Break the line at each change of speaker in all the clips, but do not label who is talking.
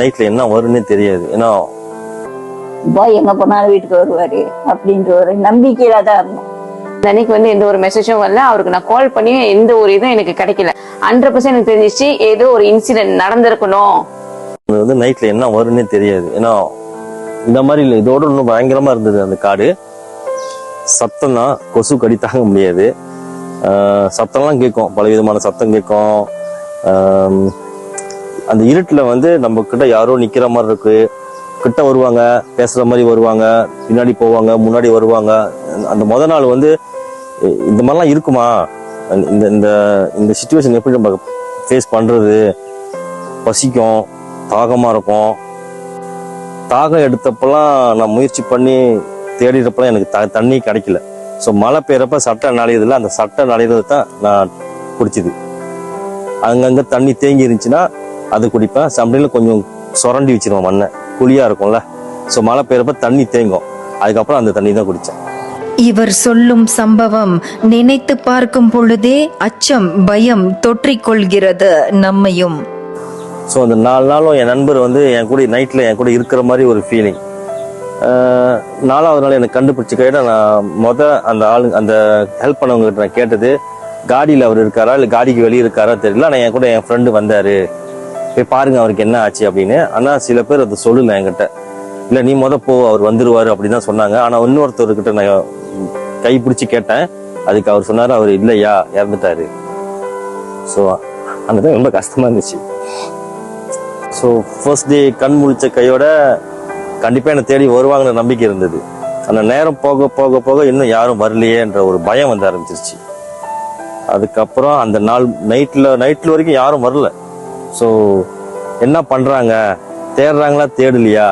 நைட்ல என்ன வரும்னே தெரியாது. ஏன்னா
பாய் எங்க போனாலும் வீட்டுக்கு வருவாரு அப்படின்ற ஒரு நம்பிக்கையில தான் இருந்தோம்.
அன்னைக்கு எந்த ஒரு மெசேஜும் வரல. அவருக்கு நான் கால் பண்ணி எந்த ஒரு இதுவும் எனக்கு கிடைக்கல. 100% எனக்கு தெரிஞ்சிச்சு ஏதோ ஒரு இன்சிடென்ட் நடந்திருக்கணும்.
நைட்ல என்ன வரும்னே தெரியாது. ஏன்னா இந்த மாதிரி இல்லை, இதோட இன்னும் பயங்கரமா இருந்தது. அந்த காடு சத்தம் தான், கொசு கடி தாங்க முடியாது. சத்தம்லாம் கேட்கும், பல விதமான சத்தம் கேட்கும். அந்த இருட்டுல நம்ம கிட்ட யாரோ நிக்கிற மாதிரி இருக்கு. கிட்ட வருவாங்க, பேசுற மாதிரி வருவாங்க, பின்னாடி போவாங்க, முன்னாடி வருவாங்க. அந்த முத நாள் இந்த மாதிரிலாம் இருக்குமா, இந்த இந்த இந்த சிச்சுவேஷன் எப்படி நம்ம ஃபேஸ் பண்றது, பசிக்கும், தாகமா இருக்கும். தாகம் எடுத்தப்பெல்லாம் நான் முயற்சி பண்ணி தேடிறப்பெல்லாம் எனக்கு தண்ணி கிடைக்கல. ஸோ மழை பெய்யறப்ப சட்டை நனையதில்ல, அந்த சட்டை நனைகிறது தான் நான் குடிச்சது. அங்கங்க தண்ணி தேங்கி இருந்துச்சுன்னா அது குடிப்பேன். சம்டைம்ல கொஞ்சம் சுரண்டி வச்சிருவேன், மண்ணை குழியா இருக்கும்ல. ஸோ மழை பெய்யறப்ப தண்ணி தேங்கும், அதுக்கப்புறம் அந்த தண்ணி தான் குடித்தேன்.
இவர் சொல்லும் சம்பவம் நினைத்து பார்க்கும் பொழுதே அச்சம், பயம் தொற்றிக்கொள்கிறது நம்மையும்.
ஸோ அந்த 4 நாளும் என் நண்பர் என் கூட நைட்ல என் கூட இருக்கிற மாதிரி ஒரு ஃபீலிங். 4ஆவது நாள் எனக்கு கண்டுபிடிச்ச கையில நான் அந்த ஹெல்ப் பண்ணவங்க கிட்ட நான் கேட்டது, காடியில் அவர் இருக்காரா இல்லை காடிக்கு வெளியே இருக்காரா தெரியல. ஆனால் என் கூட என் ஃப்ரெண்டு வந்தாரு, போய் பாருங்க அவருக்கு என்ன ஆச்சு அப்படின்னு. ஆனால் சில பேர் அதை சொல்லல என்கிட்ட. இல்லை நீ போ, அவர் வந்துருவாரு அப்படின்னு தான் சொன்னாங்க. ஆனால் இன்னொருத்தர்கிட்ட நான் கை பிடிச்சி கேட்டேன். அதுக்கு அவர் சொன்னாரு, அவர் இல்லையா, இறந்துட்டாரு. ஸோ அங்கதான் ரொம்ப கஷ்டமா இருந்துச்சு. ஸோ ஃபர்ஸ்ட் டே கண் முழிச்ச கையோட கண்டிப்பா என்னை தேடி வருவாங்கன்னு நம்பிக்கை இருந்தது. அந்த நேரம் போக போக போக இன்னும் யாரும் வரலையேன்ற ஒரு பயம் ஆரம்பிச்சிருச்சு. அதுக்கப்புறம் அந்த நாள் நைட்ல வரைக்கும் யாரும் வரல. ஸோ என்ன பண்றாங்க, தேடுறாங்களா தேடலையா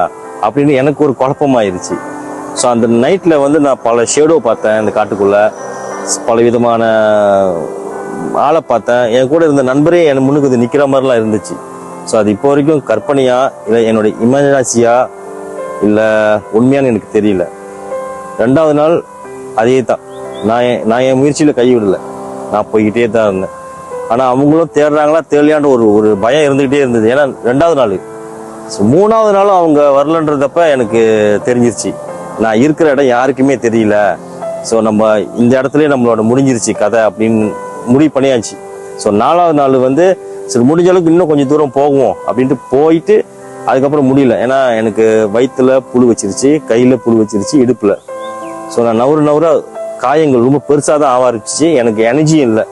அப்படின்னு எனக்கு ஒரு குழப்பமாயிருச்சு. ஸோ அந்த நைட்ல நான் பல ஷேடோ பார்த்தேன். இந்த காட்டுக்குள்ள பல விதமான ஆளை பார்த்தேன். என் கூட இருந்த நண்பரே என் முன்னுக்கு நிக்கிற மாதிரிலாம் இருந்துச்சு. ஸோ அது இப்போ வரைக்கும் கற்பனையா இல்லை என்னோட இமேஜினாசியா இல்லை உண்மையானு எனக்கு தெரியல. 2வது நாள் அதே தான். நான் என் முயற்சியில கைவிடல, நான் போய்கிட்டே தான் இருந்தேன். ஆனா அவங்களும் தேடுறாங்களா தேடலையான்ற ஒரு பயம் இருந்துகிட்டே இருந்தது. ஏன்னா 2வது நாள். ஸோ 3வது நாளும் அவங்க வரலன்றதப்ப எனக்கு தெரிஞ்சிருச்சு, நான் இருக்கிற இடம் யாருக்குமே தெரியல. ஸோ நம்ம இந்த இடத்துலயே நம்மளோட முடிஞ்சிருச்சு கதை அப்படின்னு முடிவு பண்ணியாச்சு. ஸோ 4வது நாள் சரி முடிஞ்ச அளவுக்கு இன்னும் கொஞ்சம் தூரம் போகுவோம் அப்படின்ட்டு போயிட்டு அதுக்கப்புறம் முடியல. ஏன்னா எனக்கு வயிற்றுல புழு வச்சிருச்சு, கையில புழு வச்சிருச்சு, இடுப்புல. ஸோ நான் நவுற காயங்கள் ரொம்ப பெருசாதான் ஆரம்பிச்சிச்சு. எனக்கு எனர்ஜியும் இல்லை.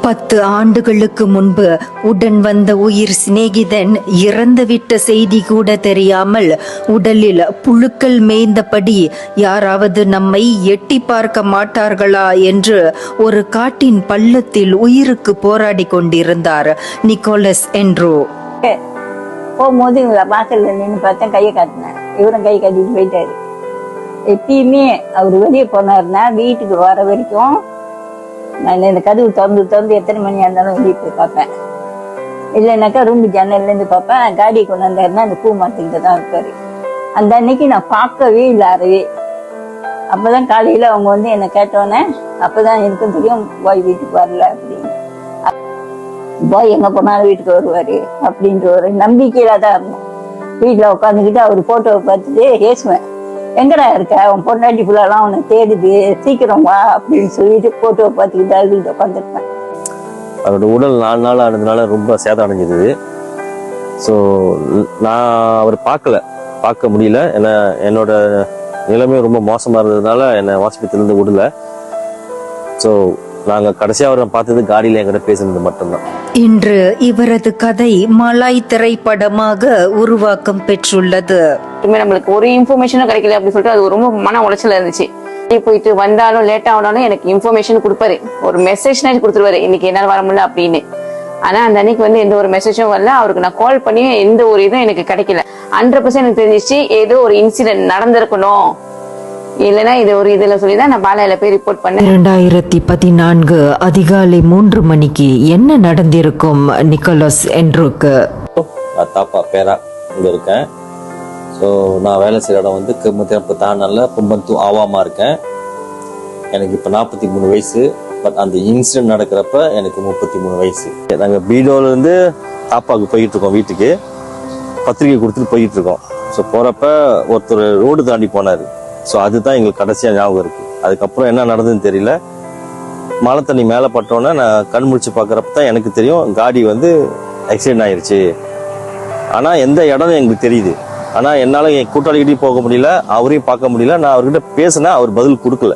10 ஆண்டுகளுக்கு முன்பு உடன் வந்த உயிர் சிநேகிதன் இறந்துவிட்ட செய்தி கூட தெரியாமல் உடலில் புழுக்கள் மேய்ந்தபடி யாராவது நம்மை எட்டி பார்க்க மாட்டார்களா என்று ஒரு காட்டின் பள்ளத்தில் உயிருக்கு போராடி கொண்டிருந்தார் நிக்கோலஸ் என்ட்ரோ.
போகும்போது வாசல்ல நின்று பார்த்தேன், கையை காட்டினேன். இவரும் கை காட்டிட்டு போயிட்டாரு. எப்பயுமே அவர் வெளியே போனாருன்னா வீட்டுக்கு வர வரைக்கும் நான் இந்த கதவு திறந்து எத்தனை மணியா இருந்தாலும் வெளியே போய் பார்ப்பேன். இல்லைன்னாக்கா ரூம் ஜன்னல்ல இருந்து பார்ப்பேன். காடியை கொண்டு வந்தாருன்னா அந்த பூ மாத்துக்கிட்ட தான் இருப்பாரு. அந்த அன்னைக்கு நான் பார்க்கவே இல்லை அறவே. அப்பதான் காலையில அவங்க என்னை கேட்டோன்னே அப்பதான் எனக்கும் தெரியும் பாய் வீட்டுக்கு வரல அப்படின்னு. பாய் எங்க போனாலும் வீட்டுக்கு வருவாரு அப்படின்ற ஒரு நம்பிக்கையில தான் இருந்தோம். வீட்டுல உட்காந்துக்கிட்டு அவர் போட்டோவை பார்த்துட்டு ஏசுவேன், எங்கடா இருக்க, அவன் பொண்டாட்டி ஃபுல்லாலாம் அவனை தேடுது, சீக்கிரம் வா அப்படின்னு சொல்லிட்டு போட்டோவை பார்த்துக்கிட்டு அதுக்கிட்ட உட்காந்துருப்பேன்.
அவரோட உடல் 4 நாள் ஆனதுனால ரொம்ப சேதம் அடைஞ்சிருது. ஸோ நான் அவர் பார்க்க முடியல. ஏன்னா என்னோட நிலைமை ரொம்ப மோசமா இருந்ததுனால என்னை ஹாஸ்பிட்டலேருந்து விடல. ஸோ நாங்க கடைசியா அவரை பார்த்தது காடியில என்கிட்ட பேசுனது மட்டும்தான்.
இன்று இவரது கதை மலாய் திரைப்படமாக உருவாக்கம் பெற்றுள்ளது.
நம்மளுக்கு ஒரு இன்ஃபர்மேஷனும் கிடைக்கல அப்படின்னு சொல்லிட்டு அது ரொம்ப மன உளைச்சல இருந்துச்சு. போயிட்டு வந்தாலும் லேட் ஆனாலும் எனக்கு இன்ஃபர்மேஷன் கொடுப்பாரு, ஒரு மெசேஜ் கொடுத்துருவாரு, இன்னைக்கு என்னால வர முடியல அப்படின்னு. ஆனா அந்த அன்னைக்கு எந்த ஒரு மெசேஜும் வரல. அவருக்கு நான் கால் பண்ணி எந்த ஒரு இதுவும் எனக்கு கிடைக்கல. 100% எனக்கு தெரிஞ்சிச்சு ஏதோ ஒரு இன்சிடென்ட் நடந்திருக்கணும், இல்லைன்னா இது ஒரு இதுல சொல்லிதான் நான் பாலையில போய் ரிப்போர்ட் பண்ணேன்.
2014 அதிகாலை 3 மணிக்கு என்ன நடந்திருக்கும் நிக்கோலஸ் என்ட்ரோக்கு?
தாப்பா பேரா இங்க இருக்கேன். ஸோ நான் வேலை செய்கிற இடம் கிமத்திரப்பு தானல்ல பும்பந்து ஆவாமா இருக்கேன். எனக்கு இப்போ 43 வயசு. பட் அந்த இன்சிடென்ட் நடக்கிறப்ப எனக்கு 33 வயசு. நாங்கள் பீடோலேருந்து தாப்பாவுக்கு போயிட்டு இருக்கோம் வீட்டுக்கு. பத்திரிக்கை கொடுத்துட்டு போயிட்டு இருக்கோம். ஸோ போகிறப்ப ஒருத்தர் ரோடு தாண்டி போனார். ஸோ அதுதான் எங்களுக்கு கடைசியாக ஞாபகம் இருக்குது. அதுக்கப்புறம் என்ன நடந்ததுன்னு தெரியல. மழை தண்ணி மேலே பட்டோன்னே நான் கண் முழிச்சு பார்க்குறப்ப தான் எனக்கு தெரியும் காடி வந்து ஆக்சிடென்ட் ஆயிடுச்சு. ஆனால் எந்த இடம்னு எங்களுக்கு தெரியுது. ஆனால் என்னால் என் கூட்டாளிகிட்டையும் போக முடியல, அவரையும் பார்க்க முடியல. நான் அவர்கிட்ட பேசினேன், அவர் பதில் கொடுக்கல.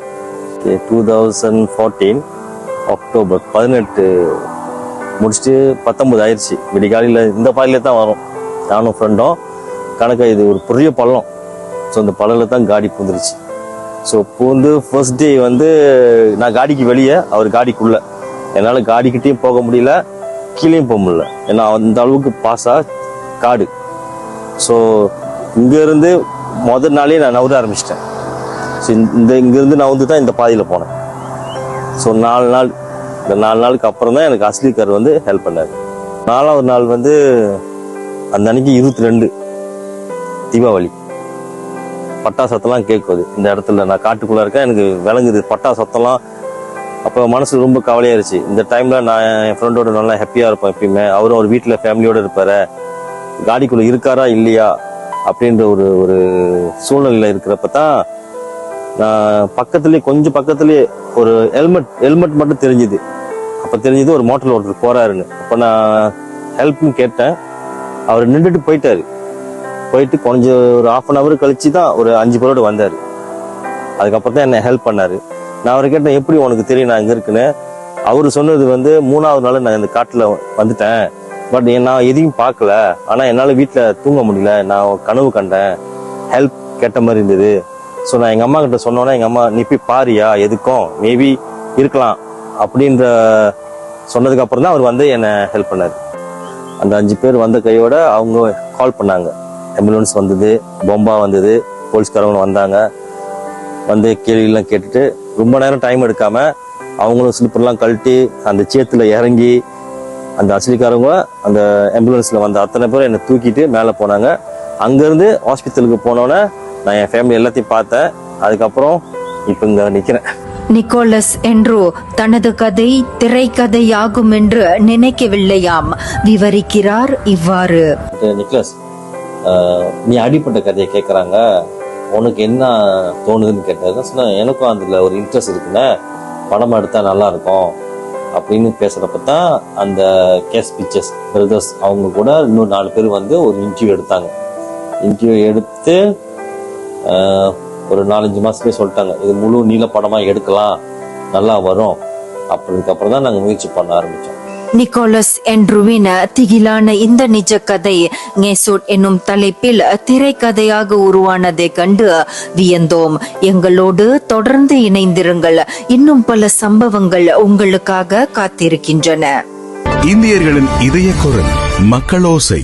2014 அக்டோபர் 18 முடிச்சுட்டு 19 ஆயிடுச்சு. விடிகாலையில் இந்த பாதையில தான் வரும் நானும் ஃப்ரெண்டும். கணக்கா இது ஒரு பெரிய பள்ளம். ஸோ இந்த பள்ளத்தில் தான் காடி பூந்துருச்சு. ஸோ பூந்து ஃபர்ஸ்ட் டே வந்து நான் காடிக்கு வெளியே, அவர் காடிக்குள்ள. என்னால் காடிக்கிட்டையும் போக முடியல, கீழேயும் போக முடியல. ஏன்னா அந்த அளவுக்கு பாஸாக காடு. ஸோ இங்கேருந்து முதல் நாளே நான் நவுற ஆரம்பிச்சிட்டேன். ஸோ இங்கேருந்து நான் வந்து தான் இந்த பாதையில் போனேன். ஸோ 4 நாள், இந்த 4 நாளுக்கு அப்புறம் தான் எனக்கு அஸ்லிகார் வந்து ஹெல்ப் பண்ணார். 4வது நாள் வந்து அந்த அன்னைக்கு 22 தீபாவளி. பட்டா சத்தம்லாம் கேட்குது இந்த இடத்துல. நான் காட்டுக்குள்ளே இருக்கேன், எனக்கு விளங்குது பட்டா சத்தம்லாம். அப்போ மனசு ரொம்ப கவலையாயிருச்சு. இந்த டைமில் நான் என் ஃப்ரெண்டோட நல்லா ஹாப்பியாக இருப்பேன் எப்பயுமே. அவரும் ஒரு வீட்டில் ஃபேமிலியோடு இருப்பார். காடிக்குள்ளே இருக்காரா இல்லையா அப்படின்ற ஒரு சூழ்நிலையில் இருக்கிறப்ப தான் நான் கொஞ்சம் பக்கத்துலேயே ஒரு ஹெல்மெட் மட்டும் தெரிஞ்சுது. அப்போ தெரிஞ்சது ஒரு மோட்டரில் ஒருத்தர் போகிறாருன்னு. அப்போ நான் ஹெல்ப்னு கேட்டேன். அவர் நின்றுட்டு போயிட்டு கொஞ்சம் ஒரு 1/2 hour கழிச்சு தான் ஒரு 5 பேரோடு வந்தார். அதுக்கப்புறம் தான் என்னை ஹெல்ப் பண்ணார். நான் அவரை கேட்டேன், எப்படி உனக்கு தெரியும் நான் இங்கே இருக்குன்னு. அவர் சொன்னது வந்து 3வது நாள் நான் இந்த காட்டில் வந்துட்டேன், பட் நான் எதையும் பார்க்கல. ஆனால் என்னால் வீட்டில் தூங்க முடியல, நான் கனவு கண்டேன், ஹெல்ப் கேட்ட மாதிரி இருந்தது. ஸோ நான் எங்கள் அம்மா கிட்ட சொன்னோன்னே எங்கள் அம்மா நீ போய் பாரியா, எதுக்கும் மேபி இருக்கலாம் அப்படின்ற சொன்னதுக்கு அப்புறம் தான் அவர் வந்து என்னை ஹெல்ப் பண்ணார். அந்த 5 பேர் வந்த கையோட அவங்க கால் பண்ணாங்க. ஆம்புலன்ஸ் வந்தது, பொம்பா வந்தது, போலீஸ்காரங்களும் வந்தாங்க. வந்து கேள்வியெல்லாம் கேட்டுட்டு ரொம்ப நேரம் டைம் எடுக்காம அவங்களும் ஸ்லிப்பர்லாம் கழட்டி அந்த சேத்துல இறங்கி அந்த அஸ்லிகாரங்க அந்த ஆம்புலன்ஸ்ல வந்த அத்தனை பேரும் என்னை தூக்கிட்டு மேலே போனாங்க. அங்கேருந்து ஹாஸ்பிட்டலுக்கு போனோன்னே நான் என் ஃபேமிலி எல்லாத்தையும் பார்த்தேன். அதுக்கப்புறம் இப்போ இங்கே நிற்கிறேன்.
நிக்கோலஸ் என்ட்ரூ தனது கதை திரைக்கதையாகும் என்று நினைக்கவில்லையாம். விவரிக்கிறார் இவ்வாறு.
நிக்கோலஸ், நீ அடிப்பட்ட கதையை கேட்குறாங்க, உனக்கு என்ன தோணுதுன்னு கேட்டாங்க. சொன்னால் எனக்கும் அதில் ஒரு இன்ட்ரெஸ்ட் இருக்குன்னு, படம் எடுத்தால் நல்லா இருக்கும் அப்படின்னு பேசுகிறப்ப தான் அந்த கேஸ் பிக்சர்ஸ் பிரதர்ஸ் அவங்க கூட இன்னும் 4 பேர் வந்து ஒரு இன்டர்வியூ எடுத்தாங்க. இன்டர்வியூ எடுத்து ஒரு 4-5 மாதத்துலேயே சொல்லிட்டாங்க, இது முழு நீள படமாக எடுக்கலாம், நல்லா வரும். அப்படின்றதுக்கப்புறம் தான் நாங்கள் முயற்சி பண்ண ஆரம்பித்தோம்.
நிக்கோலஸ் என்ட்ரூவின் திகிலான இந்த நிஜ கதை நெசோட் என்னும் தலைப்பில் திரைக்கதையாக உருவானதை கண்டு வியந்தோம். எங்களோடு தொடர்ந்து இணைந்திருங்கள். இன்னும் பல சம்பவங்கள் உங்களுக்காக காத்திருக்கின்றன.
இந்தியர்களின் இதய குரல் மக்களோசை.